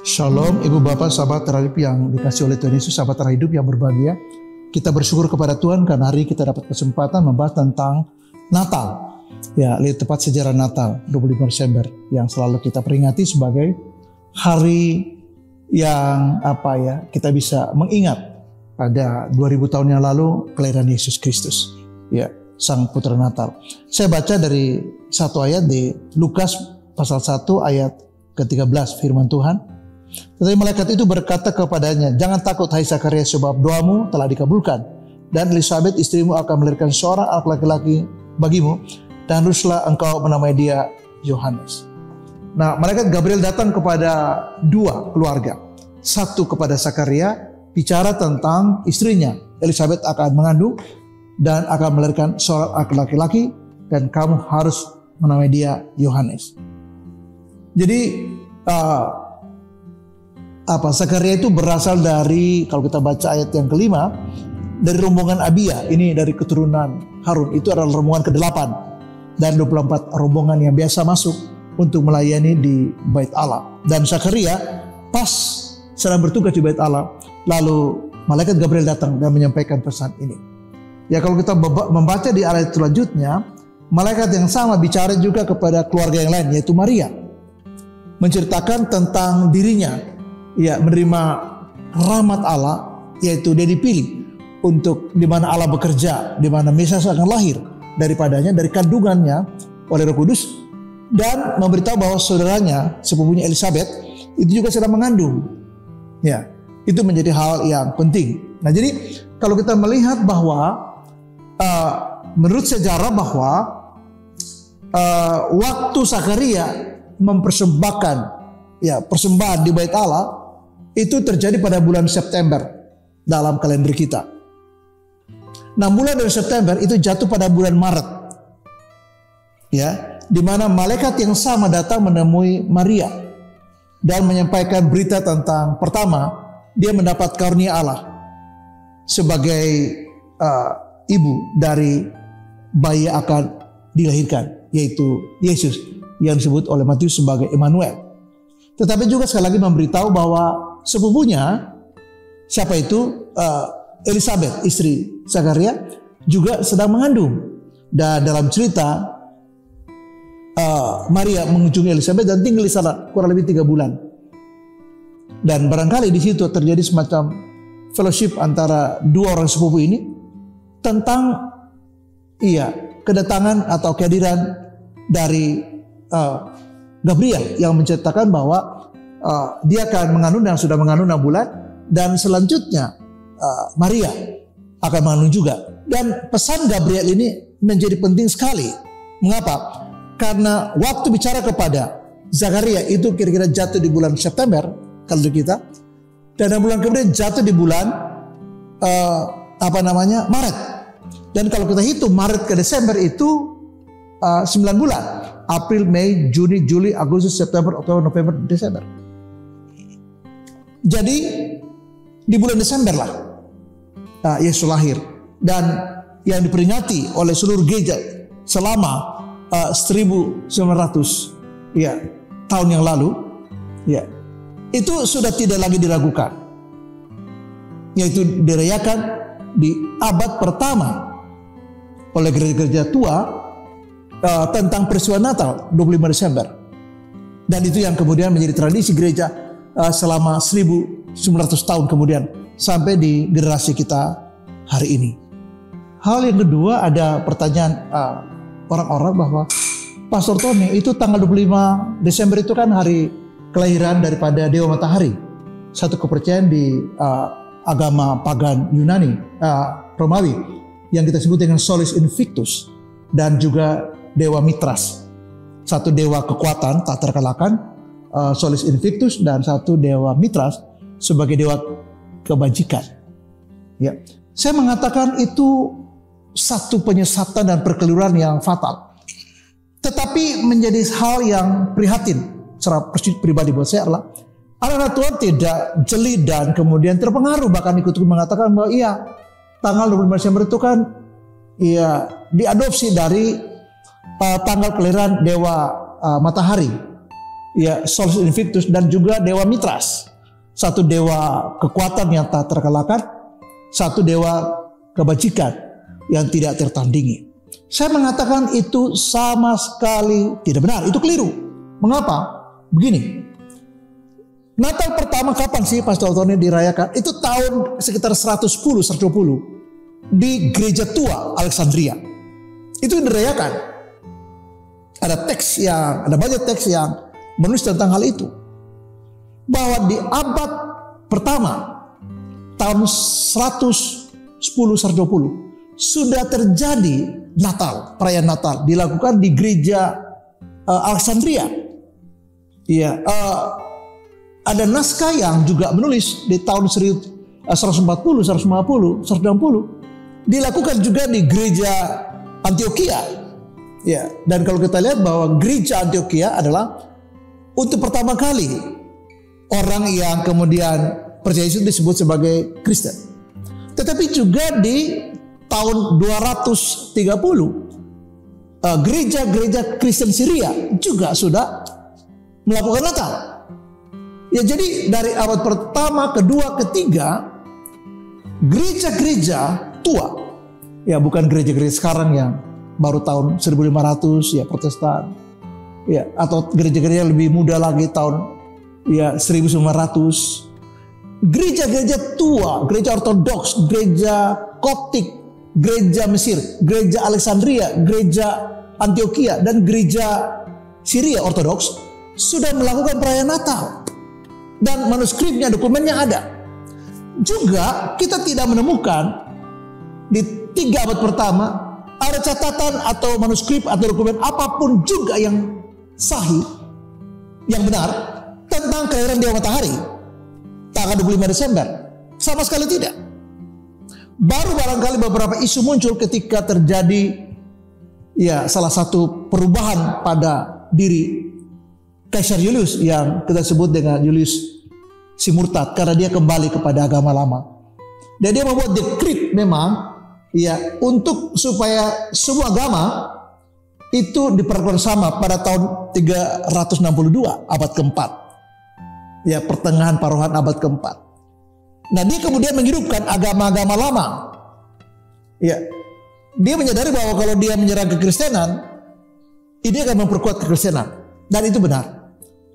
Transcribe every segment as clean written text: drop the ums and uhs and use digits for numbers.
Shalom Ibu Bapak, sahabat terhadap yang dikasih oleh Tuhan Yesus, sahabat terhadap hidup yang berbahagia. Kita bersyukur kepada Tuhan karena hari kita dapat kesempatan membahas tentang Natal. Ya, lihat tepat sejarah Natal 25 Desember yang selalu kita peringati sebagai hari yang kita bisa mengingat pada 2000 tahun yang lalu kelahiran Yesus Kristus. Ya, Sang Putra Natal. Saya baca dari satu ayat di Lukas pasal 1 ayat ke-13, firman Tuhan. Tetapi malaikat itu berkata kepadanya, "Jangan takut hai Zakaria, sebab doamu telah dikabulkan. Dan Elisabet istrimu akan melahirkan seorang anak laki-laki bagimu, dan haruslah engkau menamai dia Yohanes." Nah, malaikat Gabriel datang kepada dua keluarga. Satu kepada Zakaria, bicara tentang istrinya. Elisabet akan mengandung dan akan melahirkan seorang anak laki-laki, dan kamu harus menamai dia Yohanes. Jadi Zakaria itu berasal dari, kalau kita baca ayat yang kelima, dari rombongan Abia. Ini dari keturunan Harun. Itu adalah rombongan ke-8 dan 24 rombongan yang biasa masuk untuk melayani di Bait Allah. Dan Zakaria pas sedang bertugas di Bait Allah, lalu malaikat Gabriel datang dan menyampaikan pesan ini. Ya, kalau kita membaca di ayat selanjutnya, malaikat yang sama bicara juga kepada keluarga yang lain, yaitu Maria, menceritakan tentang dirinya, ya, menerima rahmat Allah, yaitu dia dipilih untuk di mana Allah bekerja, di mana Mesias akan lahir daripadanya, dari kandungannya oleh Roh Kudus, dan memberitahu bahwa saudaranya, sepupunya Elisabet, itu juga sedang mengandung. Ya, itu menjadi hal yang penting. Nah, jadi kalau kita melihat bahwa menurut sejarah bahwa waktu Zakaria mempersembahkan persembahan di Bait Allah itu terjadi pada bulan September dalam kalender kita. Nah, mulai dari September itu jatuh pada bulan Maret. Ya, di mana malaikat yang sama datang menemui Maria dan menyampaikan berita tentang, pertama, dia mendapat karunia Allah sebagai ibu dari bayi yang akan dilahirkan, yaitu Yesus, yang disebut oleh Matius sebagai Immanuel. Tetapi juga sekali lagi memberitahu bahwa sepupunya, siapa itu, Elisabet, istri Zakaria, juga sedang mengandung. Dan dalam cerita, Maria mengunjungi Elisabet dan tinggal di sana kurang lebih 3 bulan. Dan barangkali di situ terjadi semacam fellowship antara dua orang sepupu ini tentang kedatangan atau kehadiran dari Gabriel yang menceritakan bahwa dia akan mengandung dan sudah mengandung 6 bulan, dan selanjutnya Maria akan mengandung juga. Dan pesan Gabriel ini menjadi penting sekali. Mengapa? Karena waktu bicara kepada Zakaria itu kira-kira jatuh di bulan September kalau kita, dan 6 bulan kemudian jatuh di bulan Maret. Dan kalau kita hitung Maret ke Desember itu 9 bulan. April, Mei, Juni, Juli, Agustus, September, Oktober, November, Desember. Jadi di bulan Desember lah Yesus lahir, dan yang diperingati oleh seluruh gereja selama 1900 tahun yang lalu, itu sudah tidak lagi diragukan, yaitu dirayakan di abad pertama oleh gereja-gereja tua tentang peristiwa Natal 25 Desember. Dan itu yang kemudian menjadi tradisi gereja selama 1900 tahun kemudian sampai di generasi kita hari ini. Hal yang kedua, ada pertanyaan orang-orang bahwa, Pastor Tony, itu tanggal 25 Desember itu kan hari kelahiran daripada Dewa Matahari. Satu kepercayaan di agama pagan Yunani, Romawi, yang kita sebut dengan Solis Invictus, dan juga Dewa Mitras. Satu dewa kekuatan tak terkalahkan, Solis Invictus, dan satu dewa Mitras sebagai dewa kebajikan. Ya, saya mengatakan itu satu penyesatan dan perkeliruan yang fatal. Tetapi menjadi hal yang prihatin secara pribadi buat saya adalah anak-anak Tuhan tidak jeli dan kemudian terpengaruh, bahkan ikut mengatakan bahwa tanggal 25 Desember itu kan diadopsi dari tanggal kelahiran Dewa Matahari. ya Solis Invictus, dan juga dewa Mitras. Satu dewa kekuatan yang tak terkalahkan, satu dewa kebajikan yang tidak tertandingi. Saya mengatakan itu sama sekali tidak benar, itu keliru. Mengapa? Begini, Natal pertama kapan sih Pastor Tony dirayakan? Itu tahun sekitar 110-120 di gereja tua Alexandria. Itu dirayakan. Ada banyak teks yang menulis tentang hal itu. Bahwa di abad pertama tahun 110-120 sudah terjadi Natal, perayaan Natal dilakukan di gereja Alexandria. Ya, ada naskah yang juga menulis di tahun 140, 150, 160 dilakukan juga di gereja Antioquia. Ya, dan kalau kita lihat bahwa gereja Antioquia adalah untuk pertama kali orang yang kemudian percaya Yesus disebut sebagai Kristen. Tetapi juga di tahun 230 gereja-gereja Kristen Syria juga sudah melakukan Natal. Ya, jadi dari abad pertama, kedua, ketiga, gereja-gereja tua, ya bukan gereja-gereja sekarang yang baru tahun 1500 ya Protestan, ya atau gereja-gereja lebih muda lagi tahun ya 1900. Gereja-gereja tua, gereja Ortodoks, gereja Koptik, gereja Mesir, gereja Alexandria, gereja Antioquia, dan gereja Syria Ortodoks sudah melakukan perayaan Natal. Dan manuskripnya, dokumennya ada. Juga kita tidak menemukan di 3 abad pertama ada catatan atau manuskrip atau dokumen apapun juga yang sahih, yang benar tentang kelahiran Dewa Matahari tanggal 25 Desember. Sama sekali tidak. Baru barangkali beberapa isu muncul ketika terjadi ya salah satu perubahan pada diri Kaisar Julius yang kita sebut dengan Julius si murtad, karena dia kembali kepada agama lama. Dan dia membuat dekrit memang ya untuk supaya semua agama itu diperlakukan sama pada tahun 362 abad keempat. Ya, pertengahan paruhan abad keempat. Nah, dia kemudian menghidupkan agama-agama lama. Ya, dia menyadari bahwa kalau dia menyerang kekristenan, ini akan memperkuat kekristenan. Dan itu benar.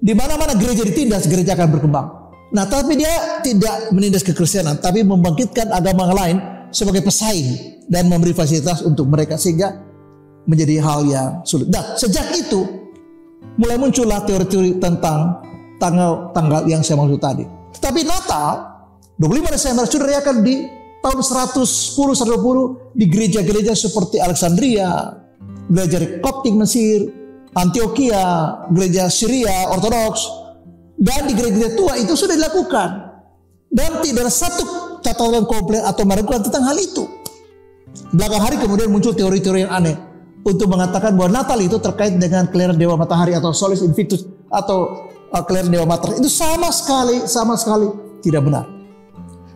Di mana-mana gereja ditindas, gereja akan berkembang. Nah, tapi dia tidak menindas kekristenan, tapi membangkitkan agama lain sebagai pesaing dan memberi fasilitas untuk mereka, sehingga menjadi hal yang sulit. Dan sejak itu mulai muncullah teori-teori tentang tanggal yang saya maksud tadi. Tetapi Natal 25 Desember sudah dirayakan di tahun 110-120 di gereja-gereja seperti Alexandria, gereja Koptik Mesir, Antioquia, gereja Syria Ortodoks, dan di gereja tua itu sudah dilakukan. Dan tidak ada satu catatan komplit atau meragukan tentang hal itu. Belakang hari kemudian muncul teori-teori yang aneh untuk mengatakan bahwa Natal itu terkait dengan kelahiran Dewa Matahari atau Solis Invictus atau kelahiran Dewa Matahari. Itu sama sekali tidak benar.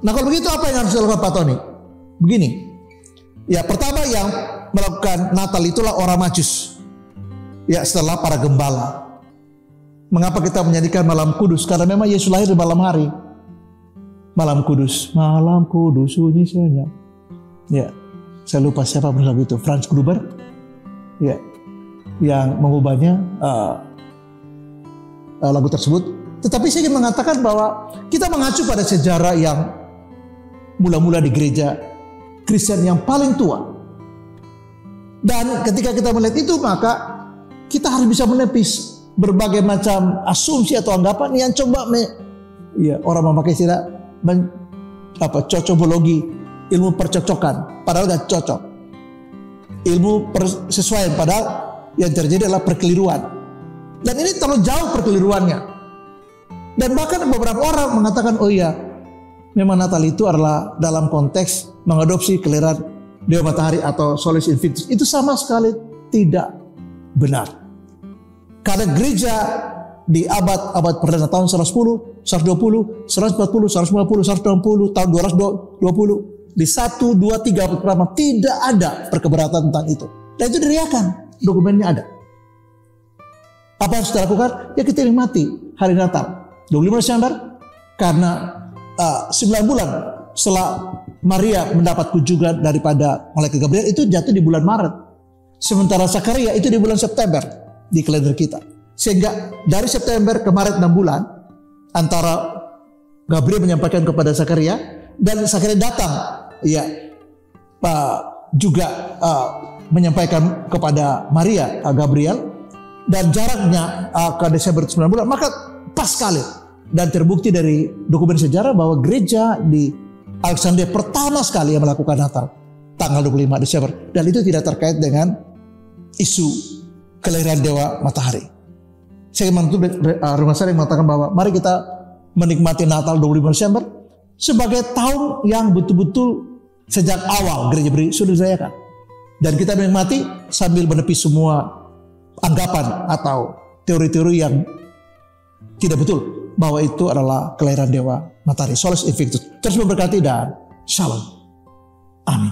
Nah, kalau begitu apa yang harus dilakukan Pak Tony? Begini, ya pertama yang melakukan Natal itulah orang Majus. Ya, setelah para gembala. Mengapa kita menyanyikan malam kudus? Karena memang Yesus lahir di malam hari. Malam kudus sunyi senyap. Ya, saya lupa siapa lagu itu, Franz Gruber. Ya, yang mengubahnya lagu tersebut. Tetapi saya ingin mengatakan bahwa kita mengacu pada sejarah yang mula-mula di gereja Kristen yang paling tua. Dan ketika kita melihat itu, maka kita harus bisa menepis berbagai macam asumsi atau anggapan yang coba orang memakai istilah cocokologi, ilmu percocokan, padahal gak cocok. Ilmu persesuaian, padahal yang terjadi adalah perkeliruan. Dan ini terlalu jauh perkeliruannya. Dan bahkan beberapa orang mengatakan, oh iya, memang Natal itu adalah dalam konteks mengadopsi kelahiran Dewa Matahari atau Solis Invictus. Itu sama sekali tidak benar. Karena gereja di abad perdana tahun 110, 120, 140, 150, 160, tahun 220, di 1, 2, 3 abad pertama tidak ada perkeberatan tentang itu. Dan itu diriakan, dokumennya ada. Apa yang harus kita lakukan? Ya kita nikmati hari Natal 25 Desember karena 9 bulan setelah Maria mendapat kunjungan daripada malaikat Gabriel itu jatuh di bulan Maret. Sementara Zakaria itu di bulan September di kalender kita. Sehingga dari September ke Maret 6 bulan antara Gabriel menyampaikan kepada Zakaria dan Zakaria datang ya juga menyampaikan kepada Maria Gabriel, dan jaraknya ke Desember 9 bulan, maka pas sekali. Dan terbukti dari dokumen sejarah bahwa gereja di Alexandria pertama sekali yang melakukan Natal tanggal 25 Desember, dan itu tidak terkait dengan isu kelahiran Dewa Matahari. Saya menutup rumah saya yang mengatakan bahwa mari kita menikmati Natal 25 Desember sebagai tahun yang betul-betul sejak awal gereja sudah dirayakan, dan kita menikmati sambil menepis semua anggapan atau teori-teori yang tidak betul bahwa itu adalah kelahiran Dewa Matahari. Solus Invictus. Terus memberkati dan shalom. Amin.